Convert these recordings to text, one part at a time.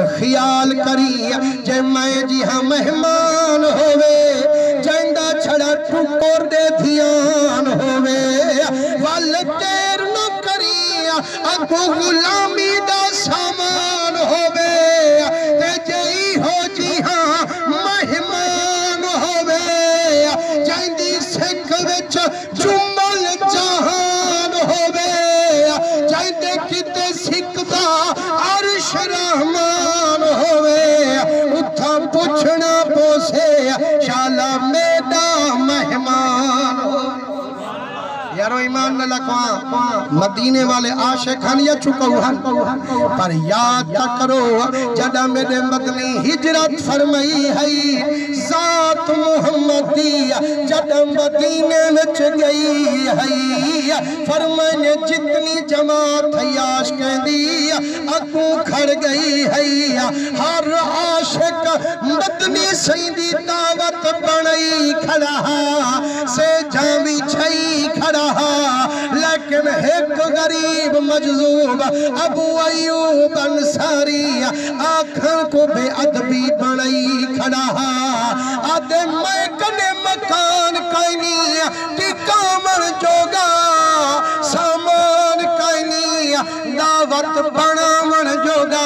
خیال کری جے میں جی ہاں مہمان ہوئے جائندہ چھڑا ٹکور دے دھیان ہوئے والدیر نہ کری اگو غلامی دا سامان ہوئے تے جئی ہو جی ہاں مہمان ہوئے جائندی سکھ وچ جمل جہان ہوئے جائندے کتے سکھ دا عرش رحمان ہوئے اتھا پوچھنا پوسے شالا میڈا مہمان ہوئے یارو ایمان نہ لکھوان مدینے والے عاشقان یا چکوہن پر یاد تا کرو جدہ میرے مدنی ہجرت فرمائی ہے ذات محمدی جدہ مدینے میں گئی ہے فرمائنے جتنی جماعت ہے عاشقیں دی اکو کھڑ گئی ہے ہر عاشق مدنی سیدی دعوت بنائی کھڑا سے جاوی چھئی کھڑا لیکن ایک غریب مجذوب ابو ایوب انصاری آنکھن کو بے ادبی بنائی کھڑا آدھے میں کنے مکان کائنی ٹکامن جوگا سامان کائنی دعوت بنامن جوگا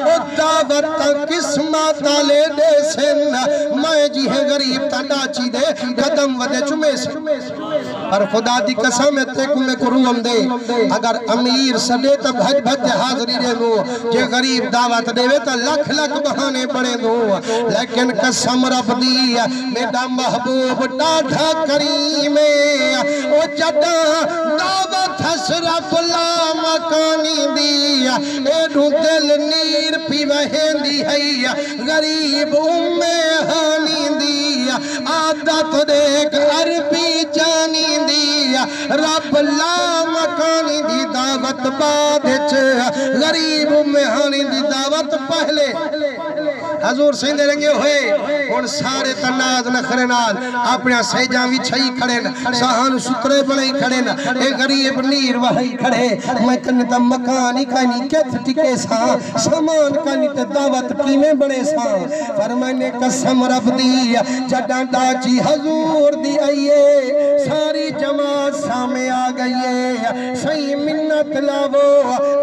او دعوت قسمت لے دے سن میں جی ہے غریب تا ڈاچی دے قدم ودے چمے سے پر خدا دی قسم میں روم دے اگر امیر سڈے تا بھج بھج حاضری دے دو جے غریب دعوت دے وے تا لکھ لکھ بہانے پڑے دو لیکن قسم رب دی میرا محبوب ڈاڈھا کریم او جدہ دعوت حسرف لا مکانی دی ایڈو دل نیر پی وہین دی ہے غریب ہانی دی عادت دیکھ عربی جانی دی رب لا مکانی دی دعوت بعد غریب ہانی دی دعوت پہلے حضور سیندے رنگے ہوئے ان سارے تناز نخرنال اپنے سیجاں بھی چھئی کھڑین سہان سترے بڑھئی کھڑین اے غریب نیر وہی کھڑے میں کنتا مکانی کانی کیت ٹکے ساں سامان کانی تے دعوت کیمیں بڑے ساں فرمائنے قسم رب دی جڑاں ڈاچی حضور دی آئیے ساری جماعت سامنے آ گئیے صحیح منت لاو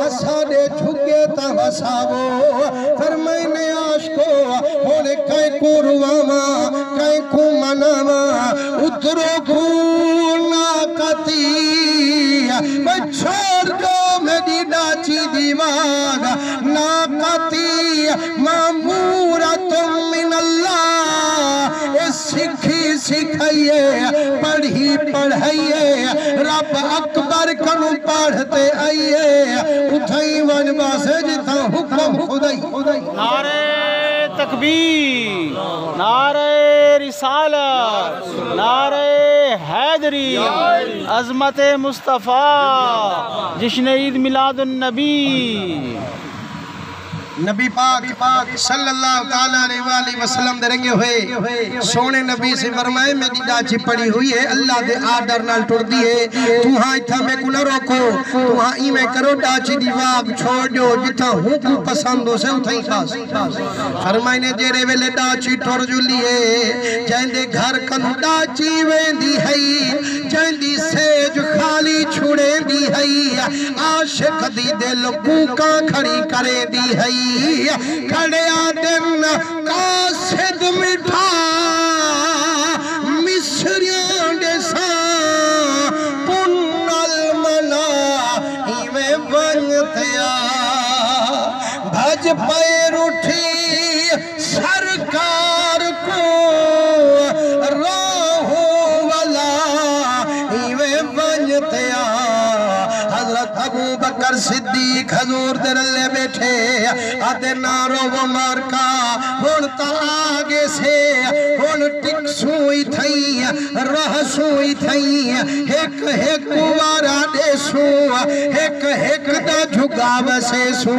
اسادے جھگے تا وساو فرمائنے عاشقو ہونے کائیں کو رواما کائیں کو مناما اترو گھونا کتی میں چھوڑ دو میری ڈاچی دیوار ناکتی مامورت من اللہ اس سکھی سکھائیے پڑھی پڑھائیے رب اکبر کنو پڑھتے آئیے اٹھائی ونبا سے جتا حکم خدائی نعرہ تکبیر نعرہ رسالت نعرہ حیدری عظمت مصطفیٰ جشن عید میلاد النبی نبی پاک صلی اللہ تعالیٰ علیہ وآلہ وسلم درنگے ہوئے سونے نبی سے فرمائے میری ڈاچی پڑی ہوئی ہے اللہ دے آڈر نال ٹوڑ دیئے تو ہاں اتھا میں کو نہ روکو تو ہاں ای میں کرو ڈاچی دیواب چھوڑ جو جتا ہوں کو پسندوں سے اتھا ہی خاص فرمائے نے جیرے ویلے ڈاچی ٹوڑ جو لیے جائندے گھر کنو ڈاچی ویندی ہے جائندی سیج خالی چھوڑے دی ہے عاشق دی دل کوکا کھڑی کرے دی ہے کھڑے آدم قاسد مٹھا مصریان دیسا پن المنا ایویں بنتیا بھج پیر اٹھی سرکار کو راہو والا ایویں بنتیا حضرت ابو بکر صدیق حضور در اللہ بیٹھے آدھے نارو و مارکا ہونتا آگے سے ہون ٹک سوئی تھئی رہ سوئی تھئی ایک وارا دے سو ایک دا جھگاو سے سو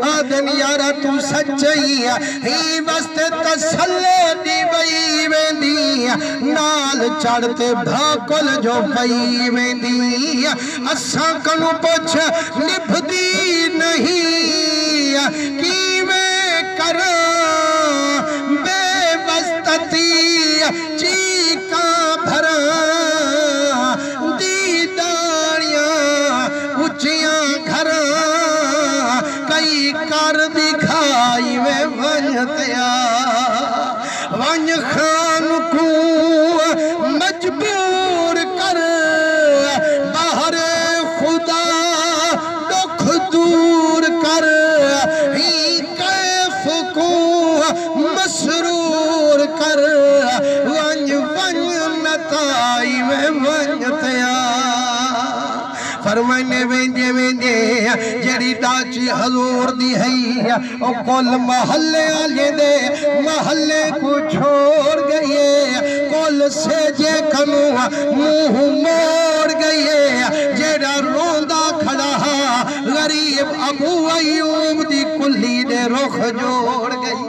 آدھن یارا تو سچائی ہی وست تسلے دی بئی ویندی نال چڑھتے بھاکل جو پئی ویندی اساں کنو پوچھ نبھ دی نہیں کی میں کر دکھائی میں ونجتیا ونج خان کو مجبور کر باہر خدا دکھ دور کر ہی کیف کو مسرور کر ونج ونج نتائی میں ونجتیا فرمائنے وینجے وینجے جڑی ڈاچی حضور دی ہے او کل محلے آلے دے محلے کو چھوڑ گئیے کل سے جے کنو منہ موڑ گئیے جڑا روندہ کھڑا غریب ابو ایوب دی کلی دے رخ جوڑ گئی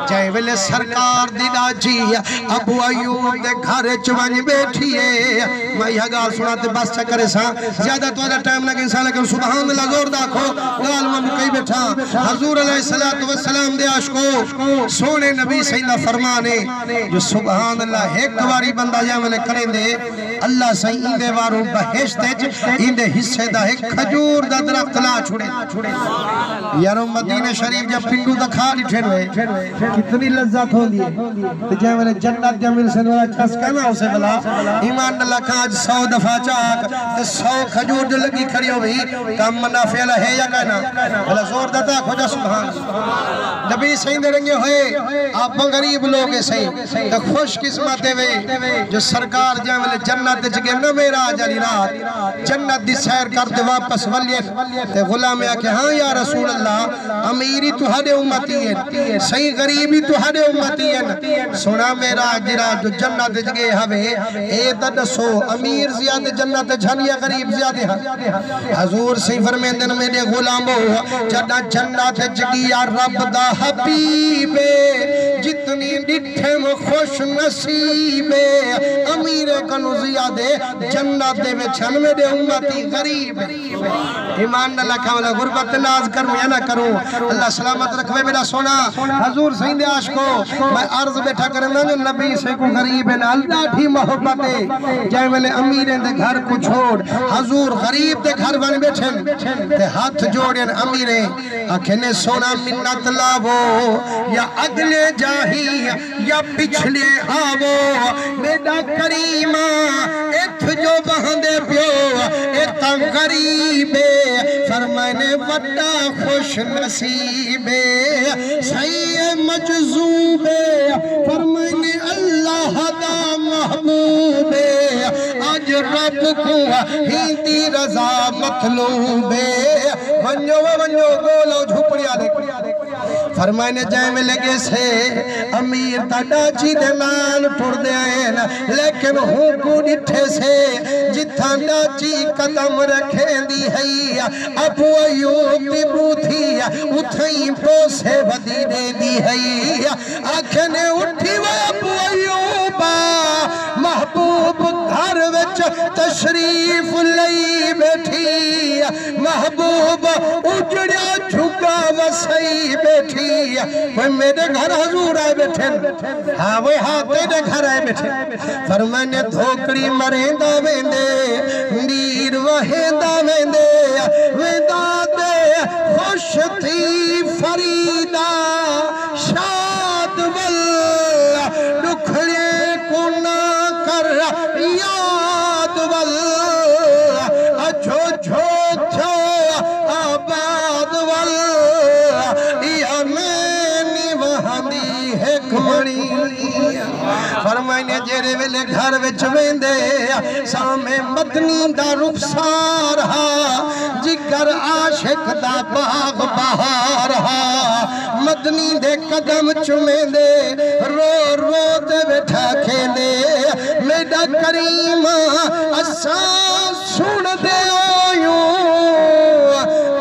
چاہے ویلے سرکار دی ڈاچی ابو ایوب دے گھر چونج بیٹھیے میں یہ گال سناتے بس چکرے سا زیادہ تو آدھا ٹائم لگے انسان لیکن سبحان اللہ زور داکھو گال میں مکئی بیٹھا حضور علیہ السلام دے عاشقو سونے نبی سیدہ فرمانے جو سبحان اللہ ایک دواری بندہ جائے ملے کریں دے اللہ سہی اندے وارو بہشت اندے حصے دا ایک کھجور دا درخت لا چھوڑے یارو مدینہ شریف جب پنڈو دا کھا ڈٹھے ہوئے کتنی لذت ہو دیئے تو جائے میں نے جنت جمیل سے نورا چھس کہنا اسے بلا ایمان اللہ کا آج 100 دفعہ چاک 100 کھجور جو لگی کھڑی ہو بھی کام منافع اللہ ہے یا کہنا بلا زور داتا کھوجا سبحان نبی سہین دے رنگے ہوئے آپ غریب لوگ سہین تو خوش قسمت ہوئے جو سرکار جائے میں نے جنت جگہ نہ میرا جالی رات جنت دی سیر کرتے واپس ولیت تے غلام یا کہ ہاں یا رسول اللہ امیری تو ہڑے امتی ہے صحیح غریبی تو ہڑے امتی ہے سنا میرا جرا جو جنت جگہ ہوئے اے دسو امیر زیادہ جنت جھن یا غریب زیادہ حضور صحیح فرمیندن میرے غلامو جڑا جنت جگہ یا رب دا حبیبے جتنی ڈٹھے میں خوش نصیبے امیر کنو زیادہ جنت دے وچھن میرے امتی غریب ایمان اللہ کھاولا غربت ناز کروں یا نہ کروں اللہ سلامت رکھوے میرا سونا حضور سہین دے عاشقو میں عرض بیٹھا کرنا جو نبی سے کو غریب ہے نا اللہ ٹھی محبت ہے جائے میں امیر دے گھر کو چھوڑ حضور غریب دے گھر بن بیٹھن تے ہاتھ جوڑین امیریں آنکھیں سونا منت لاو یا اگلے جاہی یا پچھلے آو میڈا کریمہ ایتھ جو بہندے پیو ایتا غریبے فرمائنے وڈا خوش نصیبے صحیح مجذوبے فرمائنے اللہ دا محبوبے آج رب کو ہی رضا مطلوبے ونجو گولو جھپڑیا دیکھ فرمائنے جائے میں لگے سے امیر تا ڈاچی دے نال ٹھوڑ دے آئین لیکن ہوں کو ڈٹھے سے جتھا ڈاچی قدم رکھیں دی ہے ابو ایوب دی بوتھی اتھائیں پوسے ودی دے دی ہے آنکھنے اٹھی وہ ابو ایوبا محبوب گھر وچ تشریف لئی بیٹھی محبوب اجڑیا جھگا وسائی بیٹھی وہ میرے گھر حضور آئے بیٹھے ہاں وہ ہاتھے دے گھر آئے بیٹھے فرمانے دھوکڑی مریندا ویندے میر وہیندا ویندے ویندہ دے خوش تھی فریدہ شاد ول دکھڑے کو نہ کر یاد ول اجھو جھو چھو آباد ول یا میں وہاں ہے کھوڑی فرمائنے جیرے ویلے گھر وچ ویندے سامے مدنی دا رخسار ہا جگر عاشق دا باغ بہار ہا مدنی دے قدم چمیندے رو رو دے بیٹھا کھیندے میڈا کریمہ اساں سن دے آیوں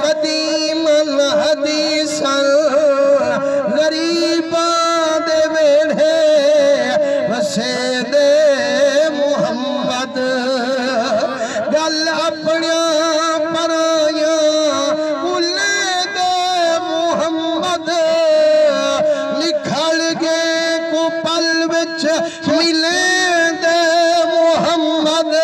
قدیم الحدیث غریباں دے ویڑھے وسے دے محمد گل اپنیاں پرائیاں کلے دے محمد نکھل گے کو پل وچ ملے دے محمد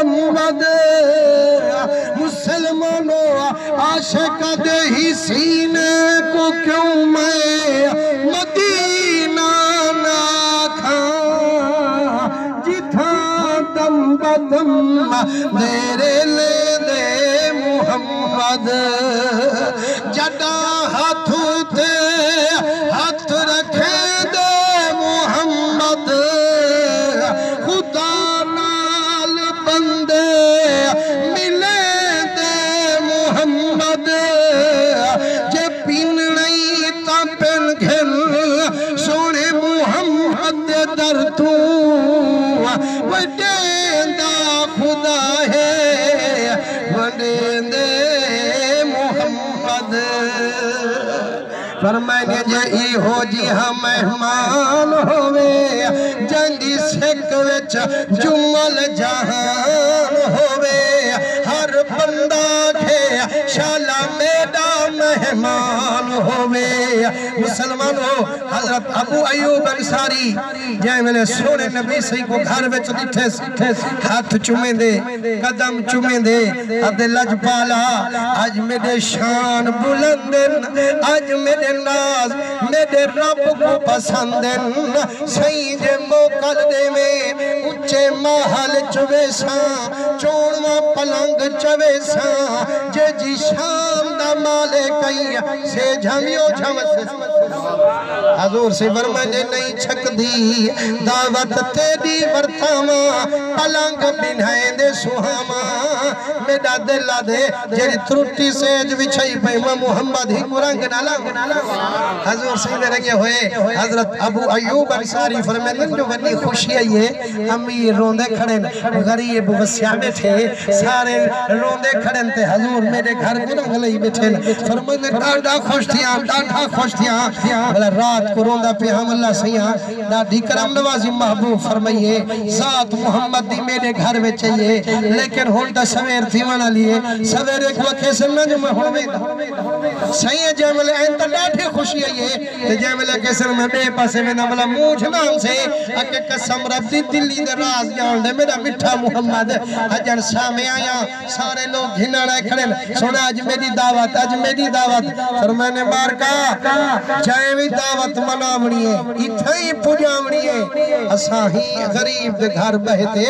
محمد مسلمانوں عاشق دے ہی سینے کو کیوں میں مدینہ نہ کھاں جتھا دم بدم میرے لے دے محمد جڈا ہاتھوں تے ہاتھ رکھے دے محمد خدا نال بندے ملے دے محمد جے پین نہیں تا پین گھن سونے محمد در تو وڈیندہ خدا ہے وڈیندے محمد فرمائیں جے ای ہو جی ہاں مہمان ہوئے جنگی سکھ وچ جمل جہان ہوئے ہر بندہ کے شالا میڈا مہمان ہوئے مسلمانوں حضرت ابو ایوب انصاری جائے میں نے سونے نبی صحیح کو گھر وچ دیٹھے ہاتھ چومیں دے قدم چومیں دے عبد لج پالا آج میرے شان بلندن آج میرے ناز میرے رب کو پسندن صحیح جے موقع دے میں اچھے محل چوے ساں چونواں پلنگ چوے ساں جے جی شام دا مالے کئی سے جھمیو جھم سے حضور سے فرمائے نہیں چھک دی دعوت تیری ورتاما پلنگ بنائیں دے سوہاما میڈا دلہ دے جیری ترٹی سیج وچھائی پہ محمد ہی مرنگ نالا حضور سے لگے ہوئے حضرت ابو ایوب انصاری فرمائے جو بڑی خوشی ہے یہ امیر روندے کھڑے غریب وسیع بیٹھے سارے روندے کھڑے تھے حضور میرے گھر گناہ لئی بیٹھے فرمائے ڈاڈا خوش تھیاں بھلا رات کو روندہ پہ ہم اللہ سیاں ڈاڈی کرم نوازی محبوب فرمائیے ذات محمد دی میرے گھر میں چاہیے لیکن ہونڈا سویر تھی وانا لیے سویر ایک وقت سے نجم ہوئے سیاں جیملے اینتا ڈاڈی خوشی ہے یہ جیملے کیسر میں بے پاسے میں نبلا موجھ نام سے اکے قسم رب دی دلی دے راز جان دے میرا مٹھا محمد اجن سامے آیا سارے لوگ گھنا رہے کھڑے سونا آج میری دعوت فرمانے بارکا چاہے بھی دعوت منامنی ہے اتھائی پجامنی ہے اساہی غریب دے گھر بہتے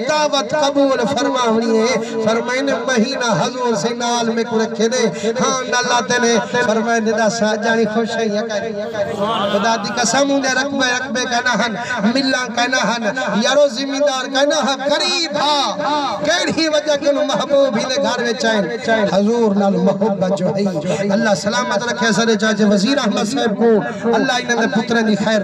دعوت قبول فرماونی ہے فرمانے مہینہ حضور سے نال میں کو رکھے دے ہاں اللہ تینے فرمانے دا ساجانی خوش ہے خدا دی قسم انہیں رکبے کہنا ہن ملان کہنا ہن یارو زمیندار کہنا ہن قریب ہاں کیڑی وجہ کنو محبوب ہی دے گھر میں چاہیں حضور نال محبت جو ہے اللہ سلامت رکھے سرے چاچے وزیر احمد صاحب کو اللہ انہیں پترے دی خیر